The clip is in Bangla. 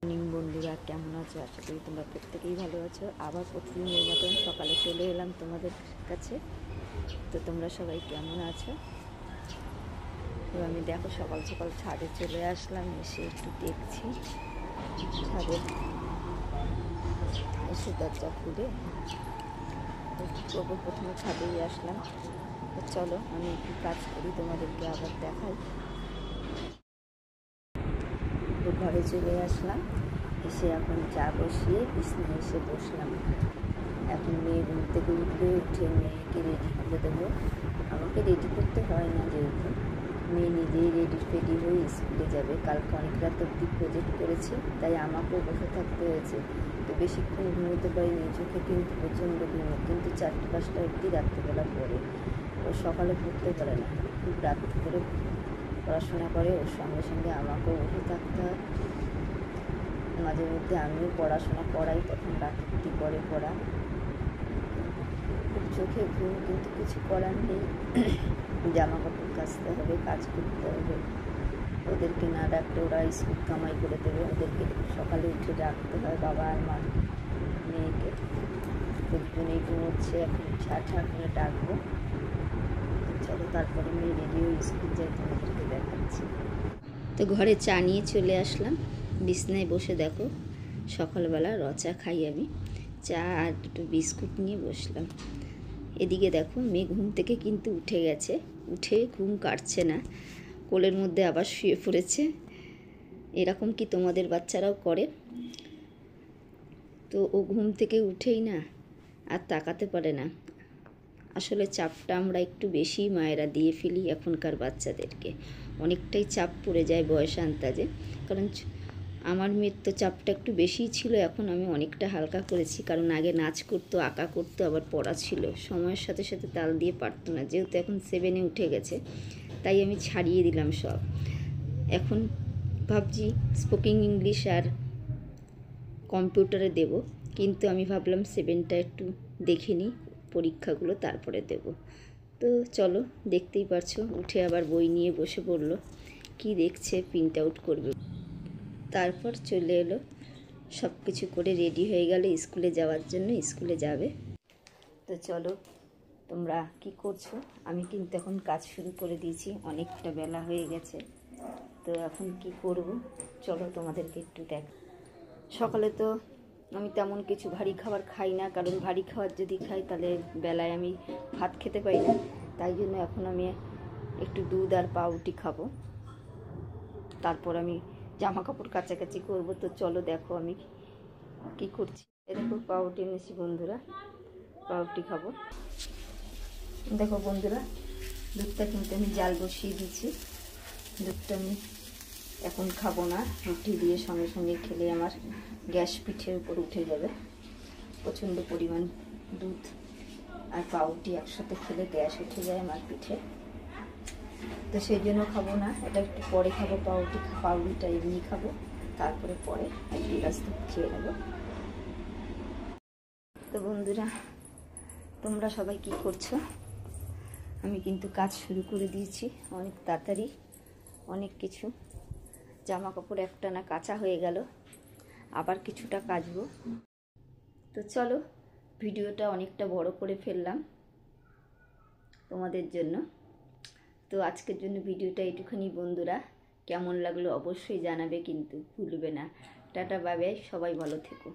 মর্নিং বন্ধুরা, কেমন আছো? আশা করি তোমরা প্রত্যেকেই ভালো আছো। আবার প্রতিদিনের মতন সকালে চলে এলাম তোমাদের কাছে। তো তোমরা সবাই কেমন আছো? তো আমি দেখো সকাল সকাল ছাদে চলে আসলাম, এসে একটু দেখছি ছাদে এসে দরজা খুলে করবো। প্রথমে ছাদেই আসলাম। তো চলো আমি একটু কাজ করি, তোমাদেরকে আবার দেখাই। তো ঘরে চলে আসলাম, এসে এখন চা বসিয়ে বিছানায় এসে বসলাম। এখন মেয়ে ঘুম থেকে উঠবে, উঠে মেয়েকে রেডি করে দেবো। আমাকে রেডি করতে হয় না, যেহেতু মেয়ে নিজেই রেডি হয়ে স্কুলে যাবে। কালকে অনেক রাত অব্দি প্রজেক্ট করেছে, তাই আমাকেও বসে থাকতে হয়েছে। তো বেশিক্ষণ ঘুমোতে পারিনি, চোখে কিন্তু প্রচণ্ড ঘুমো, কিন্তু 4-5টা অব্দি রাত্রিবেলা পড়ে। ও সকালে পড়তে পারে না, খুব রাত করে পড়াশোনা করে। ওর সঙ্গে সঙ্গে আমাকেও বসে থাকতে হয়। মাঝে মধ্যে আমিও পড়াশোনা করাই, তখন রাত অব্দি করে পড়া। খুব চোখে ঘুম, কিন্তু কিছু করার নেই। জামা কাপড় কাচতে হবে, কাজ করতে হবে। ওদেরকে না ডাকলে ওরা স্কুল কামাই করে দেবে। ওদেরকে সকালে উঠে ডাকতে হয়, বাবা আর মা মেয়েকে। দুজনেই ঘুমোচ্ছে, এখন ছা করে ডাকবো। চলো তারপরে মেয়ে রেডি হয়ে স্কুল যাই, তোমাদেরকে দেখাচ্ছি। তো ঘরে চা নিয়ে চলে আসলাম, বিছনায় বসে দেখো সকালবেলা চা খাই আমি। চা আর দুটো বিস্কুট নিয়ে বসলাম। এদিকে দেখো মেয়ে ঘুম থেকে কিন্তু উঠে গেছে, উঠে ঘুম কাটছে না, কোলের মধ্যে আবার শুয়ে পড়েছে। এরকম কি তোমাদের বাচ্চারাও করে? তো ও ঘুম থেকে উঠেই না আর তাকাতে পারে না। আসলে চাপটা আমরা একটু বেশি মায়েরা দিয়ে ফেলি এখনকার বাচ্চাদেরকে। অনেকটাই চাপ পড়ে যায় বয়স আন্তাজে। কারণ আমার মেয়ের তো চাপটা একটু বেশিই ছিল, এখন আমি অনেকটা হালকা করেছি। কারণ আগে নাচ করতো, আঁকা করতো, আবার পড়া ছিল, সময়ের সাথে সাথে তাল দিয়ে পারতো না। যেহেতু এখন 7-এ উঠে গেছে, তাই আমি ছাড়িয়ে দিলাম সব। এখন ভাবছি স্পোকিং ইংলিশ আর কম্পিউটারে দেব, কিন্তু আমি ভাবলাম 7টা একটু দেখে নিই পরীক্ষাগুলো, তারপরে দেব। তো চলো, দেখতেই পারছো উঠে আবার বই নিয়ে বসে পড়লো। কি দেখছে, প্রিন্ট আউট করবে। তারপর চলে এলো, সব কিছু করে রেডি হয়ে গেল স্কুলে যাওয়ার জন্য, স্কুলে যাবে। তো চলো তোমরা কি করছো? আমি কিন্তু এখন কাজ শুরু করে দিয়েছি, অনেকটা বেলা হয়ে গেছে। তো এখন কি করব, চলো তোমাদেরকে একটু দেখ। সকালে তো আমি তেমন কিছু ভারী খাবার খাই না, কারণ ভারী খাবার যদি খাই তাহলে বেলায় আমি ভাত খেতে পাই না। তাই জন্য এখন আমি একটু দুধ আর পাউরুটি খাবো, তারপর আমি জামা কাপড় কাচাকাচি করবো। তো চলো দেখো আমি কি করছি। দেখো পাউরুটি এনেছি বন্ধুরা, পাউরুটি খাবো। দেখো বন্ধুরা, দুধটা কিন্তু আমি জাল বসিয়ে দিয়েছি। দুধটা আমি এখন খাবো না, রুটি দিয়ে সঙ্গে সঙ্গে খেলে আমার গ্যাস পিঠের উপর উঠে যাবে। প্রচণ্ড পরিমাণ দুধ আর পাউরুটি একসাথে খেলে গ্যাস উঠে যায় আমার পিঠে। তো সেই জন্য খাবো না, এটা একটু পরে খাবো। পাউরুটিটা এমনি খাবো, তারপরে পরে এক গ্লাস দুধ খেয়ে নেবো। তো বন্ধুরা, তোমরা সবাই কি করছো? আমি কিন্তু কাজ শুরু করে দিয়েছি অনেক তাড়াতাড়ি। অনেক কিছু জামা কাপড় একটানা কাচা হয়ে গেল, আবার কিছুটা কাচবো। তো চলো, ভিডিওটা অনেকটা বড় করে ফেললাম তোমাদের জন্য। তো আজকের জন্য ভিডিওটা এইটুখানি বন্ধুরা। কেমন লাগলো অবশ্যই জানাবে, কিন্তু ভুলবে না। টাটা, বাই বাই, সবাই ভালো থেকো।